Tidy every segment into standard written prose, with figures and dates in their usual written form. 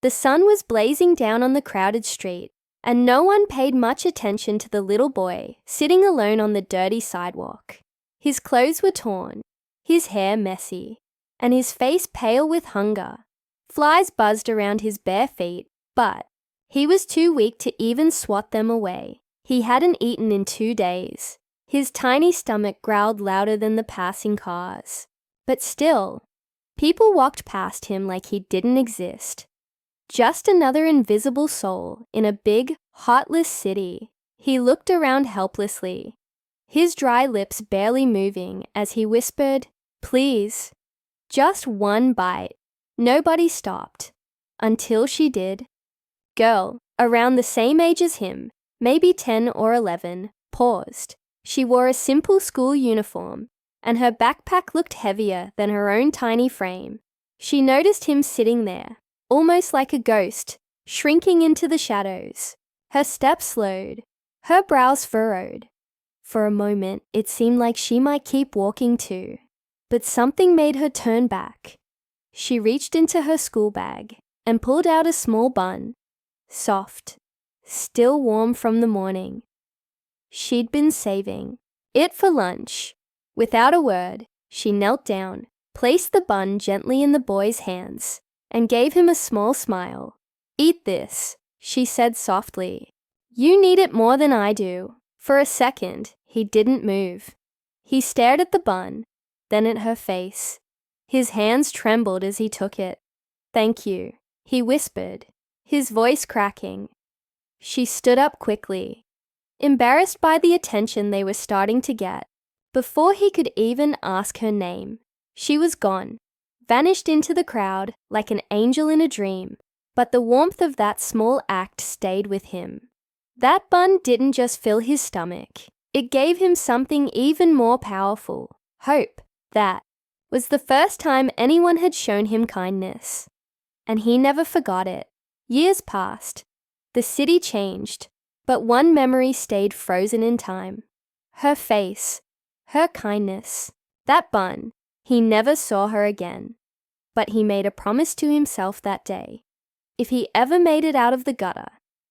The sun was blazing down on the crowded street, and no one paid much attention to the little boy sitting alone on the dirty sidewalk. His clothes were torn, his hair messy, and his face pale with hunger. Flies buzzed around his bare feet, but he was too weak to even swat them away. He hadn't eaten in 2 days. His tiny stomach growled louder than the passing cars. But still, people walked past him like he didn't exist. Just another invisible soul in a big, heartless city. He looked around helplessly, his dry lips barely moving as he whispered, "Please, just one bite." Nobody stopped, until she did. Girl, around the same age as him, maybe 10 or 11, paused. She wore a simple school uniform, and her backpack looked heavier than her own tiny frame. She noticed him sitting there, almost like a ghost, shrinking into the shadows. Her steps slowed, her brows furrowed. For a moment, it seemed like she might keep walking too, but something made her turn back. She reached into her school bag and pulled out a small bun, soft, still warm from the morning. She'd been saving it for lunch. Without a word, she knelt down, placed the bun gently in the boy's hands, and gave him a small smile. "Eat this," she said softly. "You need it more than I do." For a second, he didn't move. He stared at the bun, then at her face. His hands trembled as he took it. "Thank you," he whispered, his voice cracking. She stood up quickly, embarrassed by the attention they were starting to get. Before he could even ask her name, she was gone, vanished into the crowd like an angel in a dream. But the warmth of that small act stayed with him. That bun didn't just fill his stomach. It gave him something even more powerful, hope. That was the first time anyone had shown him kindness. And he never forgot it. Years passed. The city changed, but one memory stayed frozen in time. Her face, her kindness, that bun. He never saw her again. But he made a promise to himself that day. If he ever made it out of the gutter,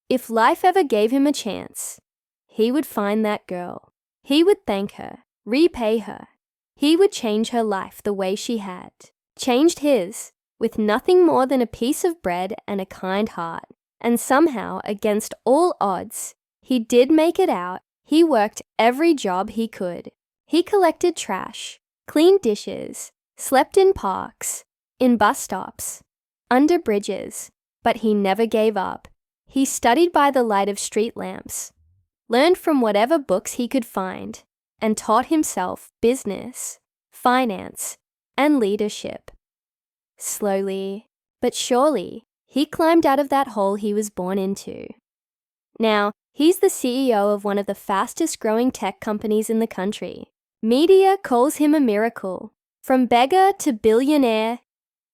if life ever gave him a chance, he would find that girl. He would thank her, repay her. He would change her life the way she had changed his, with nothing more than a piece of bread and a kind heart. And somehow, against all odds, he did make it out. He worked every job he could. He collected trash, cleaned dishes, slept in parks, in bus stops, under bridges. But he never gave up. He studied by the light of street lamps, learned from whatever books he could find, and taught himself business, finance, and leadership. Slowly, but surely, he climbed out of that hole he was born into. Now, he's the CEO of one of the fastest growing tech companies in the country. Media calls him a miracle. From beggar to billionaire,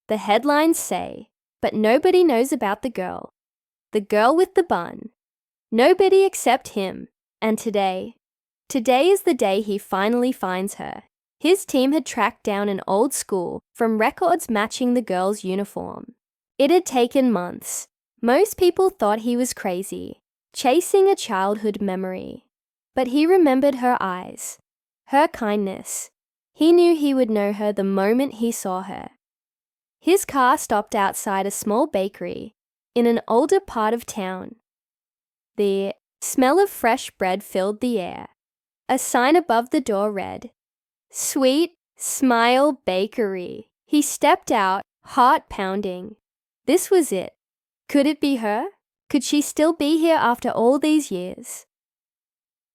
the headlines say. But nobody knows about the girl with the bun. Nobody except him. And today is the day he finally finds her. His team had tracked down an old school from records matching the girl's uniform. It had taken months. Most people thought he was crazy, chasing a childhood memory. But he remembered her eyes, her kindness. He knew he would know her the moment he saw her. His car stopped outside a small bakery in an older part of town. The smell of fresh bread filled the air. A sign above the door read, "Sweet Smile Bakery." He stepped out, heart pounding. This was it. Could it be her? Could she still be here after all these years?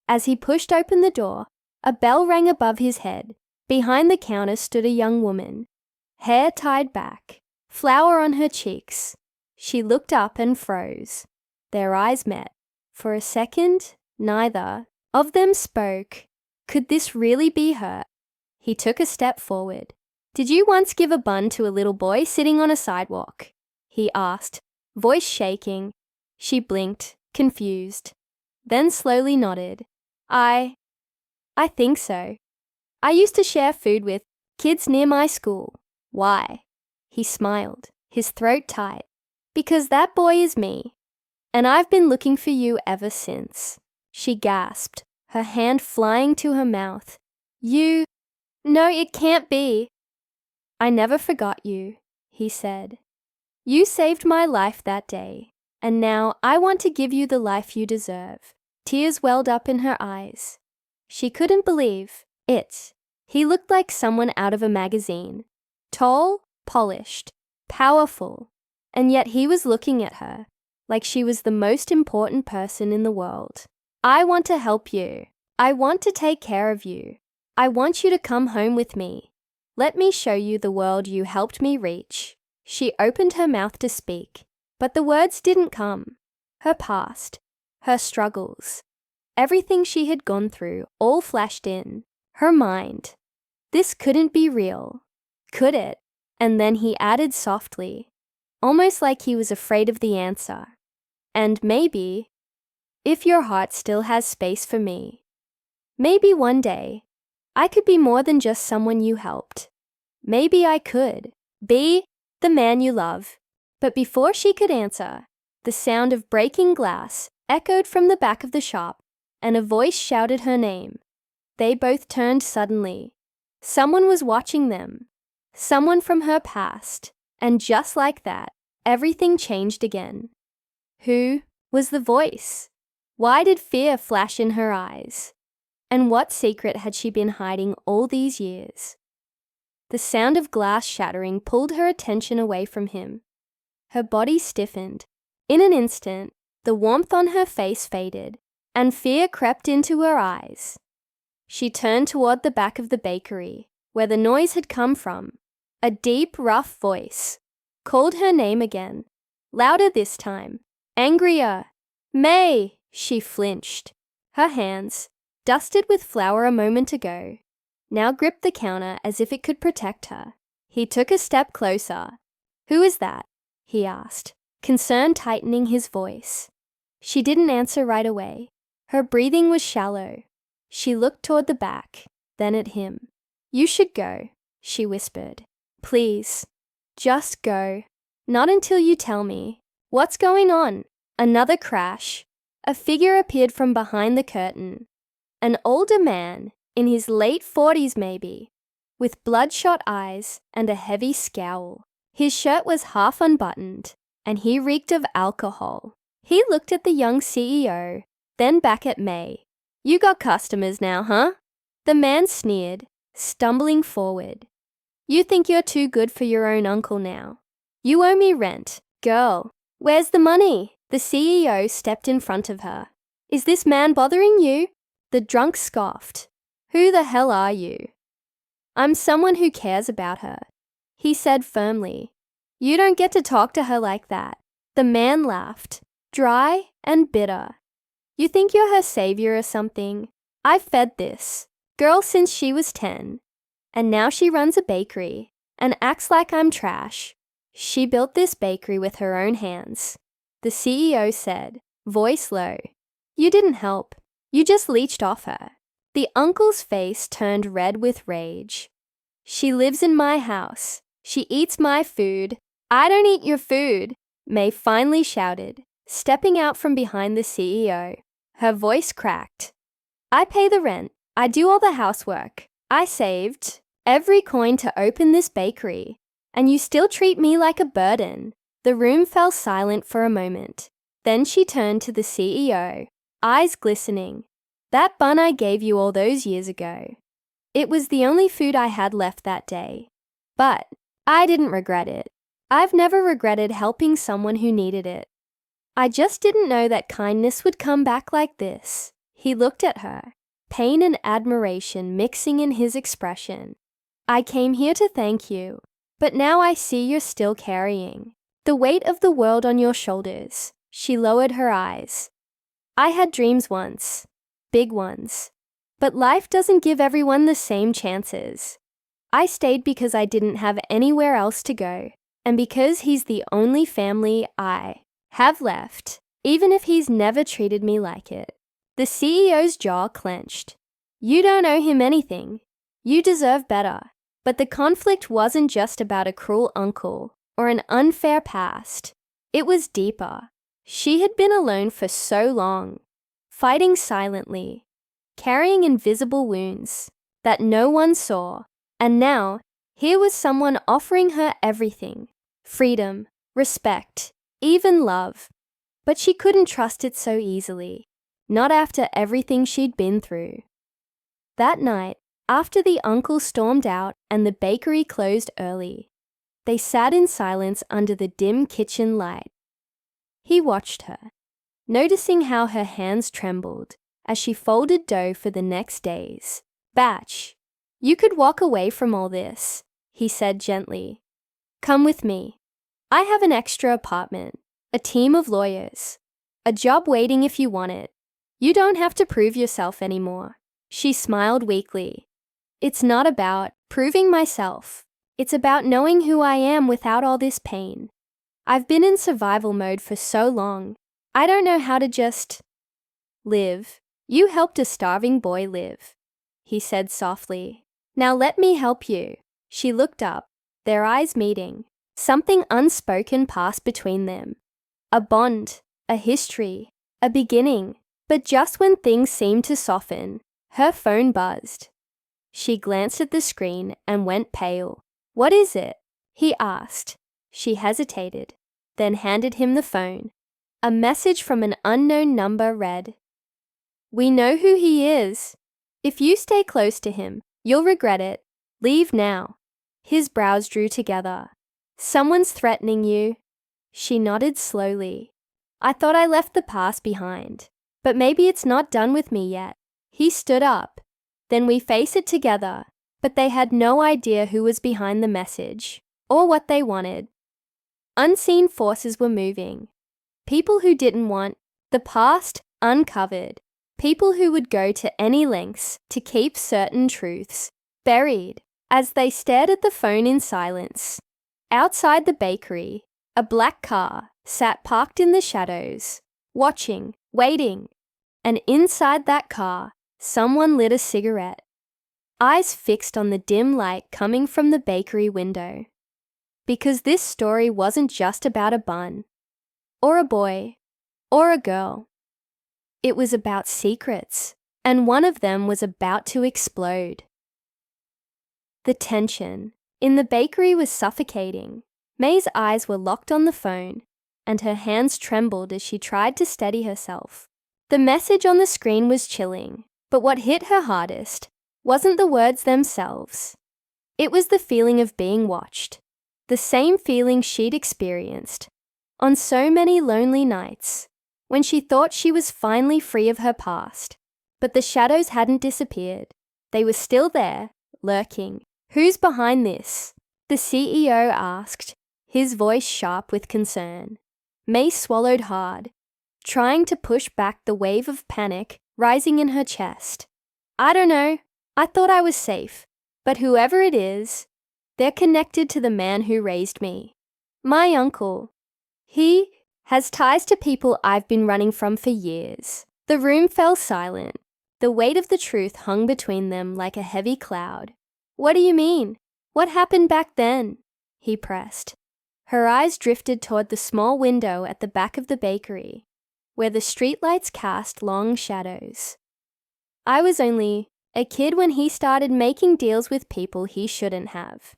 As he pushed open the door, a bell rang above his head. Behind the counter stood a young woman. Hair tied back, flour on her cheeks. She looked up and froze. Their eyes met. For a second, neither of them spoke. Could this really be her? He took a step forward. "Did you once give a bun to a little boy sitting on a sidewalk?" he asked, voice shaking. She blinked, confused, then slowly nodded. I think so. I used to share food with kids near my school." "Why?" He smiled, his throat tight. Because that boy is me, and I've been looking for you ever since." She gasped, her hand flying to her mouth. "You... No, it can't be." "I never forgot you," he said. "You saved my life that day, and now I want to give you the life you deserve." Tears welled up in her eyes. She couldn't believe it. He looked like someone out of a magazine. Tall, polished, powerful, and yet he was looking at her like she was the most important person in the world. "I want to help you. I want to take care of you. I want you to come home with me. Let me show you the world you helped me reach." She opened her mouth to speak, but the words didn't come. Her past, her struggles, everything she had gone through all flashed in her mind. This couldn't be real, could it? And then he added softly, almost like he was afraid of the answer, "And maybe, if your heart still has space for me, maybe one day I could be more than just someone you helped. Maybe I could be the man you love." But before she could answer, the sound of breaking glass echoed from the back of the shop, and a voice shouted her name. They both turned suddenly. Someone was watching them, someone from her past, and just like that, everything changed again. Who was the voice? Why did fear flash in her eyes? And what secret had she been hiding all these years? The sound of glass shattering pulled her attention away from him. Her body stiffened. In an instant, the warmth on her face faded, and fear crept into her eyes. She turned toward the back of the bakery, where the noise had come from. A deep, rough voice called her name again, louder this time, angrier. "May!" She flinched. Her hands, dusted with flour a moment ago, now gripped the counter as if it could protect her. He took a step closer. "Who is that?" he asked, concern tightening his voice. She didn't answer right away. Her breathing was shallow. She looked toward the back, then at him. "You should go," she whispered. "Please, just go. Not until you tell me. What's going on?" Another crash. A figure appeared from behind the curtain. An older man, in his late 40s maybe, with bloodshot eyes and a heavy scowl. His shirt was half unbuttoned, and he reeked of alcohol. He looked at the young CEO, then back at May. "You got customers now, huh?" The man sneered, stumbling forward. "You think you're too good for your own uncle now. You owe me rent. Girl, where's the money?" The CEO stepped in front of her. "Is this man bothering you?" The drunk scoffed. "Who the hell are you?" "I'm someone who cares about her," he said firmly. "You don't get to talk to her like that." The man laughed, dry and bitter. "You think you're her savior or something? I've fed this girl since she was 10, and now she runs a bakery and acts like I'm trash. She built this bakery with her own hands," the CEO said, voice low. "You didn't help. You just leeched off her." The uncle's face turned red with rage. "She lives in my house. She eats my food. I don't eat your food," May finally shouted, stepping out from behind the CEO. Her voice cracked. "I pay the rent. I do all the housework. I saved every coin to open this bakery, and you still treat me like a burden." The room fell silent for a moment. Then she turned to the CEO, eyes glistening. "That bun I gave you all those years ago. It was the only food I had left that day. But I didn't regret it. I've never regretted helping someone who needed it. I just didn't know that kindness would come back like this." He looked at her, pain and admiration mixing in his expression. "I came here to thank you, but now I see you're still carrying the weight of the world on your shoulders." She lowered her eyes. "I had dreams once, big ones, but life doesn't give everyone the same chances. I stayed because I didn't have anywhere else to go, and because he's the only family I have left, even if he's never treated me like it." The CEO's jaw clenched. "You don't owe him anything. You deserve better." But the conflict wasn't just about a cruel uncle or an unfair past. It was deeper. She had been alone for so long, fighting silently, carrying invisible wounds that no one saw, and now here was someone offering her everything: freedom, respect, even love. But she couldn't trust it so easily, not after everything she'd been through. That night, after the uncle stormed out and the bakery closed early, they sat in silence under the dim kitchen light. He watched her, noticing how her hands trembled as she folded dough for the next day's batch. "You could walk away from all this," he said gently. "Come with me. I have an extra apartment, a team of lawyers, a job waiting if you want it. You don't have to prove yourself anymore." She smiled weakly. "It's not about proving myself. It's about knowing who I am without all this pain. I've been in survival mode for so long. I don't know how to just live. You helped a starving boy live," he said softly. "Now let me help you." She looked up, their eyes meeting. Something unspoken passed between them. A bond, a history, a beginning. But just when things seemed to soften, her phone buzzed. She glanced at the screen and went pale. "What is it?" he asked. She hesitated, then handed him the phone. A message from an unknown number read, "We know who he is. If you stay close to him, you'll regret it. Leave now." His brows drew together. "Someone's threatening you." She nodded slowly. "I thought I left the past behind, but maybe it's not done with me yet." He stood up. "Then we face it together." But they had no idea who was behind the message, or what they wanted. Unseen forces were moving. People who didn't want the past uncovered. People who would go to any lengths to keep certain truths buried. As they stared at the phone in silence, outside the bakery, a black car sat parked in the shadows, watching, waiting. And inside that car, someone lit a cigarette, eyes fixed on the dim light coming from the bakery window. Because this story wasn't just about a bun, or a boy, or a girl. It was about secrets, and one of them was about to explode. The tension in the bakery was suffocating. May's eyes were locked on the phone, and her hands trembled as she tried to steady herself. The message on the screen was chilling, but what hit her hardest wasn't the words themselves. It was the feeling of being watched, the same feeling she'd experienced on so many lonely nights when she thought she was finally free of her past. But the shadows hadn't disappeared. They were still there, lurking. "Who's behind this?" the CEO asked, his voice sharp with concern. May swallowed hard, trying to push back the wave of panic rising in her chest. "I don't know. I thought I was safe. But whoever it is, they're connected to the man who raised me. My uncle. He has ties to people I've been running from for years." The room fell silent. The weight of the truth hung between them like a heavy cloud. "What do you mean? What happened back then?" he pressed. Her eyes drifted toward the small window at the back of the bakery, where the streetlights cast long shadows. "I was only a kid when he started making deals with people he shouldn't have.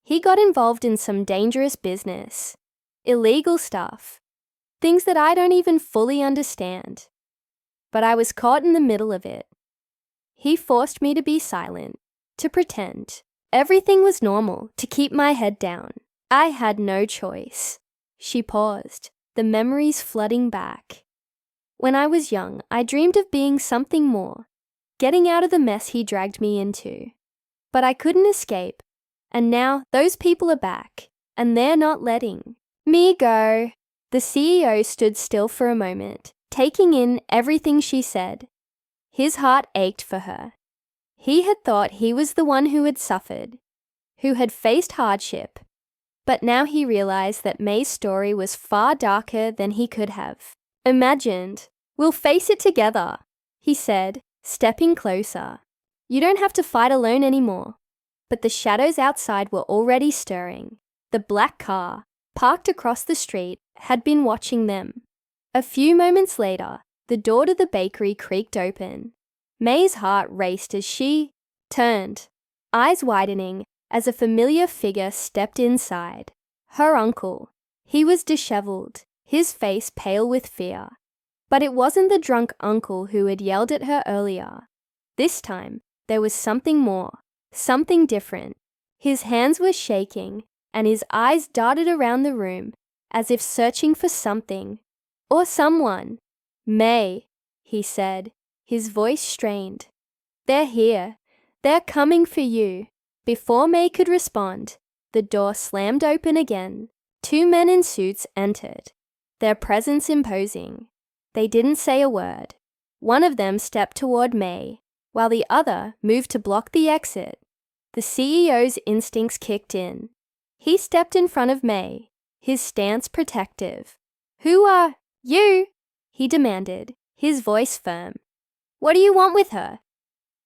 He got involved in some dangerous business, illegal stuff, things that I don't even fully understand. But I was caught in the middle of it. He forced me to be silent, to pretend everything was normal, to keep my head down. I had no choice." She paused, the memories flooding back. "When I was young, I dreamed of being something more, getting out of the mess he dragged me into. But I couldn't escape, and now those people are back, and they're not letting me go." The CEO stood still for a moment, taking in everything she said. His heart ached for her. He had thought he was the one who had suffered, who had faced hardship. But now he realized that May's story was far darker than he could have imagined. "We'll face it together," he said, stepping closer. "You don't have to fight alone anymore." But the shadows outside were already stirring. The black car, parked across the street, had been watching them. A few moments later, the door to the bakery creaked open. May's heart raced as she turned, eyes widening as a familiar figure stepped inside. Her uncle. He was disheveled, his face pale with fear. But it wasn't the drunk uncle who had yelled at her earlier. This time, there was something more, something different. His hands were shaking, and his eyes darted around the room as if searching for something or someone. "May," he said, his voice strained. "They're here. They're coming for you." Before May could respond, the door slammed open again. 2 men in suits entered, their presence imposing. They didn't say a word. One of them stepped toward May, while the other moved to block the exit. The CEO's instincts kicked in. He stepped in front of May, his stance protective. "Who are you?" he demanded, his voice firm. "What do you want with her?"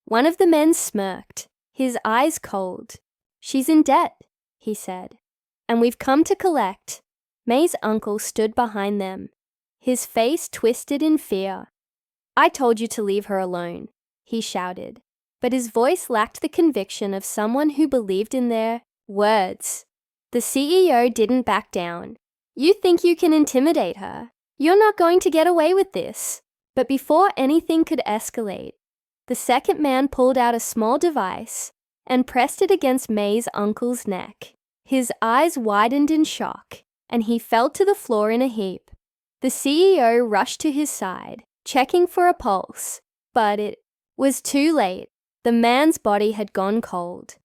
One of the men smirked, his eyes cold. "She's in debt," he said, "and we've come to collect." May's uncle stood behind them, his face twisted in fear. "I told you to leave her alone," he shouted, but his voice lacked the conviction of someone who believed in their words. The CEO didn't back down. "You think you can intimidate her? You're not going to get away with this." But before anything could escalate, the second man pulled out a small device and pressed it against May's uncle's neck. His eyes widened in shock, and he fell to the floor in a heap. The CEO rushed to his side, checking for a pulse, but it was too late. The man's body had gone cold.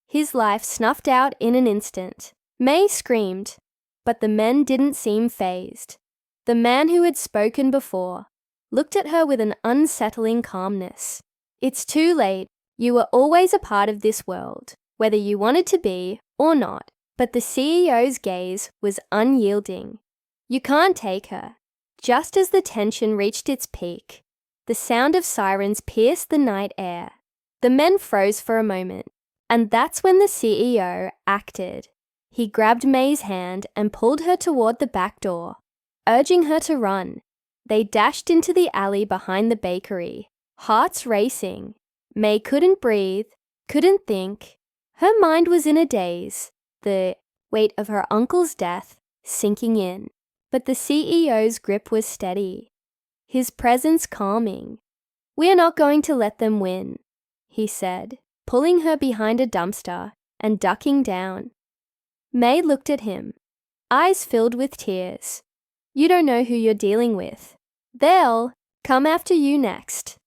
His life snuffed out in an instant. May screamed, but the men didn't seem fazed. The man who had spoken before looked at her with an unsettling calmness. "It's too late. You were always a part of this world, whether you wanted to be or not." But the CEO's gaze was unyielding. "You can't take her." Just as the tension reached its peak, the sound of sirens pierced the night air. The men froze for a moment, and that's when the CEO acted. He grabbed May's hand and pulled her toward the back door, urging her to run. They dashed into the alley behind the bakery, hearts racing. May couldn't breathe, couldn't think. Her mind was in a daze, the weight of her uncle's death sinking in. But the CEO's grip was steady, his presence calming. "We're not going to let them win," he said, pulling her behind a dumpster and ducking down. May looked at him, eyes filled with tears. "You don't know who you're dealing with. They'll come after you next.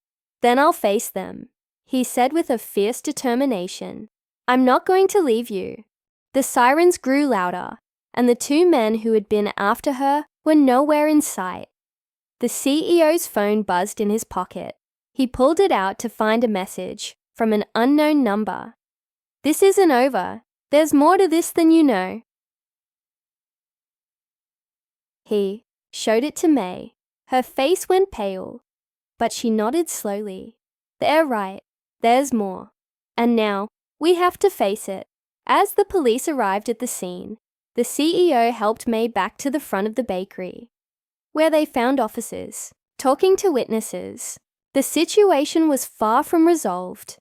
Then I'll face them," he said with a fierce determination. "I'm not going to leave you." The sirens grew louder, and the 2 men who had been after her were nowhere in sight. The CEO's phone buzzed in his pocket. He pulled it out to find a message from an unknown number. "This isn't over. There's more to this than you know." He showed it to May. Her face went pale, but she nodded slowly. "They're right. There's more. And now, we have to face it." As the police arrived at the scene, the CEO helped May back to the front of the bakery, where they found officers, talking to witnesses. The situation was far from resolved,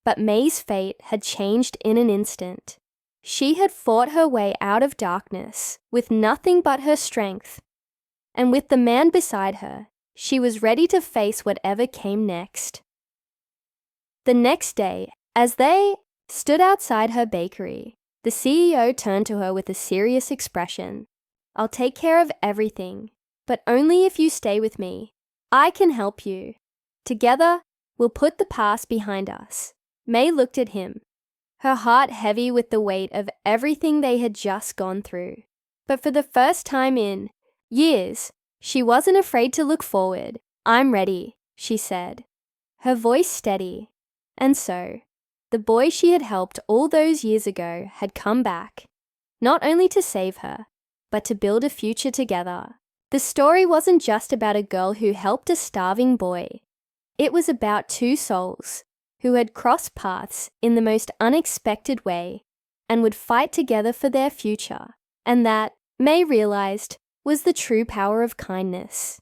but May's fate had changed in an instant. She had fought her way out of darkness with nothing but her strength, and with the man beside her, she was ready to face whatever came next. The next day, as they stood outside her bakery, the CEO turned to her with a serious expression. "I'll take care of everything, but only if you stay with me. I can help you. Together, we'll put the past behind us." May looked at him, her heart heavy with the weight of everything they had just gone through. But for the first time in years, she wasn't afraid to look forward. "I'm ready," she said, her voice steady. And so, the boy she had helped all those years ago had come back, not only to save her, but to build a future together. The story wasn't just about a girl who helped a starving boy. It was about 2 souls who had crossed paths in the most unexpected way and would fight together for their future. And that, May realized, was the true power of kindness.